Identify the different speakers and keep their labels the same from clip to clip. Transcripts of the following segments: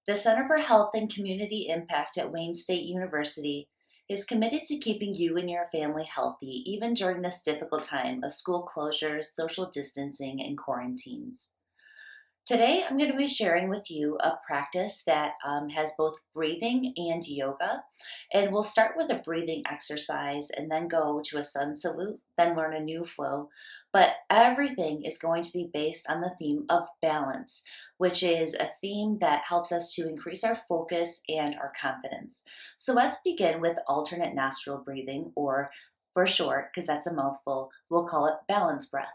Speaker 1: The Center for Health and Community Impact at Wayne State University is committed to keeping you and your family healthy even during this difficult time of school closures, social distancing, and quarantines. Today, I'm going to be sharing with you a practice that has both breathing and yoga. And we'll start with a breathing exercise and then go to a sun salute, then learn a new flow. But everything is going to be based on the theme of balance, which is a theme that helps us to increase our focus and our confidence. So let's begin with alternate nostril breathing, or for short, because that's a mouthful, we'll call it balance breath.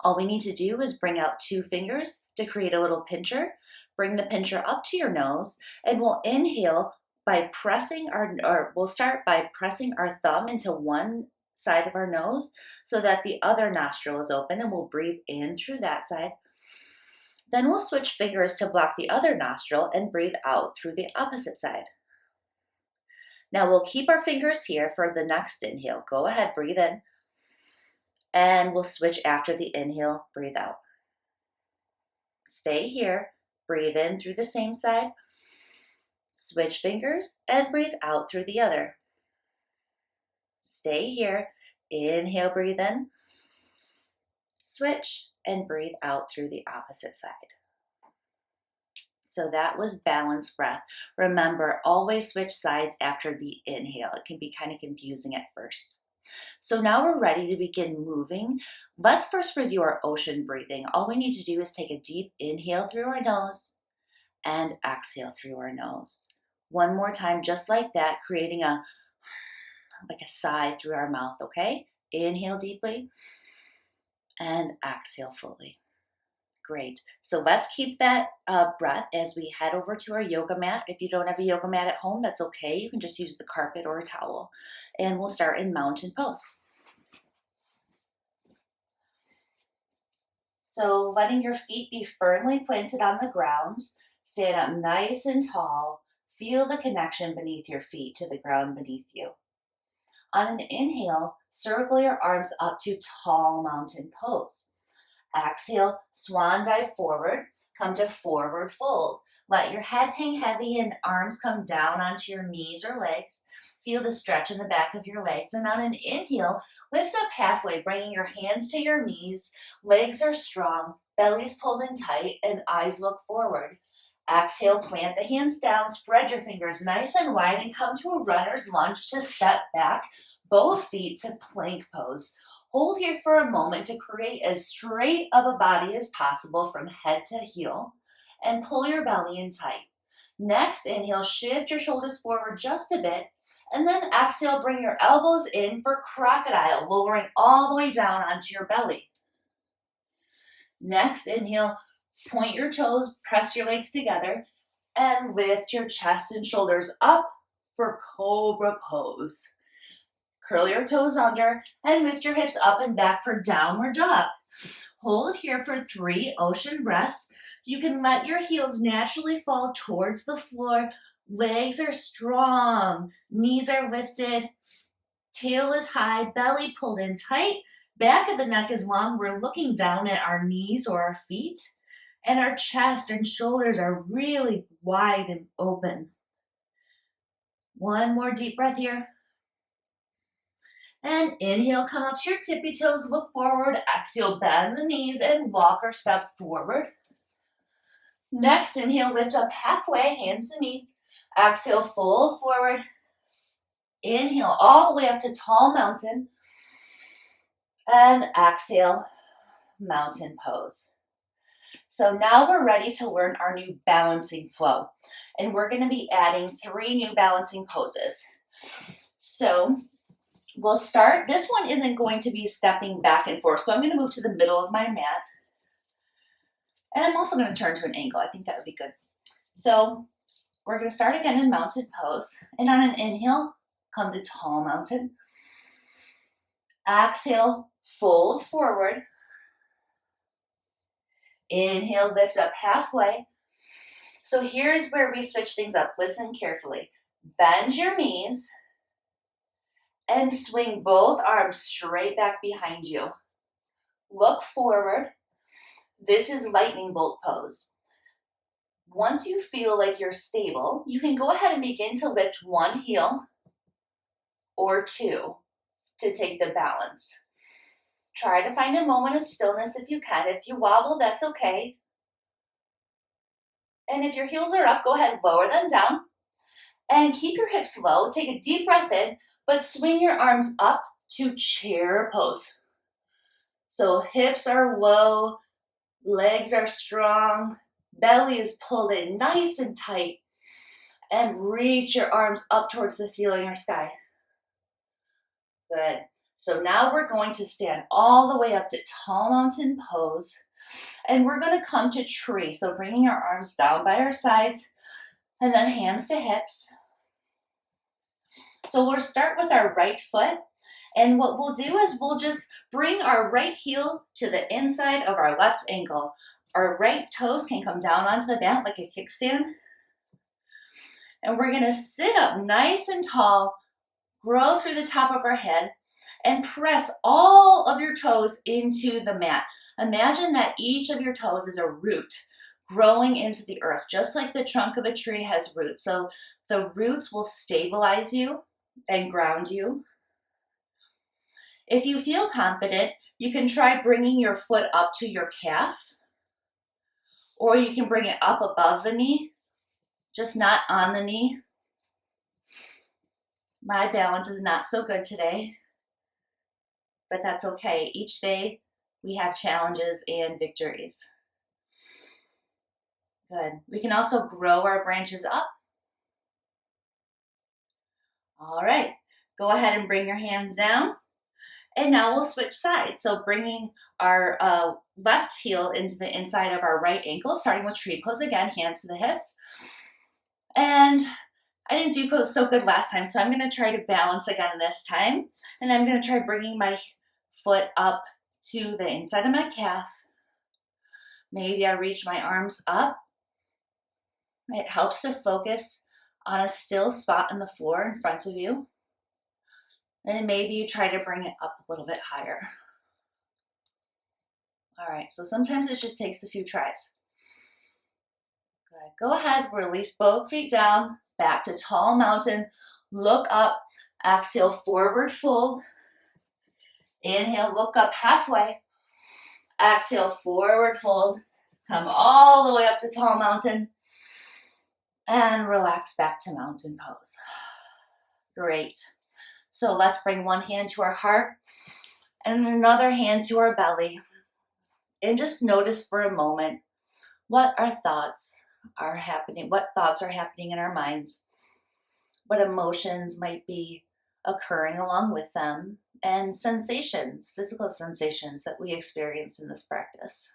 Speaker 1: All we need to do is bring out two fingers to create a little pincher. Bring the pincher up to your nose, and we'll inhale by pressing or we'll start by pressing our thumb into one side of our nose so that the other nostril is open, and we'll breathe in through that side. Then we'll switch fingers to block the other nostril and breathe out through the opposite side. Now we'll keep our fingers here for the next inhale. Go ahead, breathe in. And we'll switch after the inhale, breathe out. Stay here, breathe in through the same side, switch fingers, and breathe out through the other. Stay here, inhale, breathe in, switch, and breathe out through the opposite side. So that was balance breath. Remember, always switch sides after the inhale. It can be kind of confusing at first. So now we're ready to begin moving. Let's first review our ocean breathing. All we need to do is take a deep inhale through our nose and exhale through our nose. One more time, just like that, creating a sigh through our mouth, okay? Inhale deeply and exhale fully. Great. So let's keep that breath as we head over to our yoga mat. If you don't have a yoga mat at home, that's okay. You can just use the carpet or a towel. And we'll start in mountain pose. So letting your feet be firmly planted on the ground. Stand up nice and tall. Feel the connection beneath your feet to the ground beneath you. On an inhale, circle your arms up to tall mountain pose. Exhale, swan dive forward, come to forward fold. Let your head hang heavy and arms come down onto your knees or legs. Feel the stretch in the back of your legs. And on an inhale, lift up halfway, bringing your hands to your knees. Legs are strong, belly's pulled in tight, and eyes look forward. Exhale, plant the hands down, spread your fingers nice and wide, and come to a runner's lunge to step back, both feet to plank pose. Hold here for a moment to create as straight of a body as possible from head to heel, and pull your belly in tight. Next, inhale, shift your shoulders forward just a bit, and then exhale, bring your elbows in for crocodile, lowering all the way down onto your belly. Next, inhale, point your toes, press your legs together, and lift your chest and shoulders up for cobra pose. Curl your toes under and lift your hips up and back for downward dog. Hold here for 3 ocean breaths. You can let your heels naturally fall towards the floor. Legs are strong, knees are lifted, tail is high, belly pulled in tight, back of the neck is long. We're looking down at our knees or our feet, and our chest and shoulders are really wide and open. One more deep breath here. And inhale, come up to your tippy toes, look forward. Exhale, bend the knees and walk or step forward. Next, inhale, lift up halfway, hands to knees. Exhale, fold forward. Inhale, all the way up to tall mountain. And exhale, mountain pose. So now we're ready to learn our new balancing flow. And we're going to be adding 3 new balancing poses. So we'll start. This one isn't going to be stepping back and forth, so I'm going to move to the middle of my mat. And I'm also going to turn to an angle. I think that would be good. So we're going to start again in mountain pose. And on an inhale, come to tall mountain. Exhale, fold forward. Inhale, lift up halfway. So here's where we switch things up. Listen carefully. Bend your knees and swing both arms straight back behind you. Look forward. This is lightning bolt pose. Once you feel like you're stable, you can go ahead and begin to lift one heel or two to take the balance. Try to find a moment of stillness if you can. If you wobble, that's okay. And if your heels are up, go ahead, lower them down and keep your hips low. Take a deep breath in, but swing your arms up to chair pose. So hips are low, legs are strong, belly is pulled in nice and tight, and reach your arms up towards the ceiling or sky. Good. So now we're going to stand all the way up to tall mountain pose, and we're going to come to tree. So bringing our arms down by our sides, and then hands to hips. So we'll start with our right foot, and what we'll do is we'll just bring our right heel to the inside of our left ankle. Our right toes can come down onto the mat like a kickstand. And we're gonna sit up nice and tall, grow through the top of our head, and press all of your toes into the mat. Imagine that each of your toes is a root growing into the earth, just like the trunk of a tree has roots. So the roots will stabilize you and ground you. If you feel confident, you can try bringing your foot up to your calf, or you can bring it up above the knee, just not on the knee. My balance is not so good today, but that's okay. Each day we have challenges and victories. Good. We can also grow our branches up. All right, go ahead and bring your hands down. And now we'll switch sides. So bringing our left heel into the inside of our right ankle, starting with tree pose again, hands to the hips. And I didn't do so good last time, so I'm gonna try to balance again this time. And I'm gonna try bringing my foot up to the inside of my calf. Maybe I reach my arms up. It helps to focus on a still spot on the floor in front of you. And maybe you try to bring it up a little bit higher. All right, so sometimes it just takes a few tries. Good. Go ahead, release both feet down, back to tall mountain, look up, exhale, forward fold. Inhale, look up halfway. Exhale, forward fold. Come all the way up to tall mountain. And relax back to mountain pose. Great. So let's bring one hand to our heart and another hand to our belly. And just notice for a moment what our thoughts are happening, what thoughts are happening in our minds, what emotions might be occurring along with them, and sensations, physical sensations that we experience in this practice.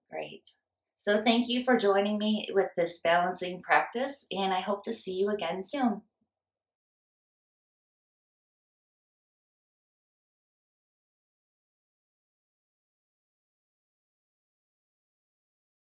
Speaker 1: Great. So thank you for joining me with this balancing practice, and I hope to see you again soon.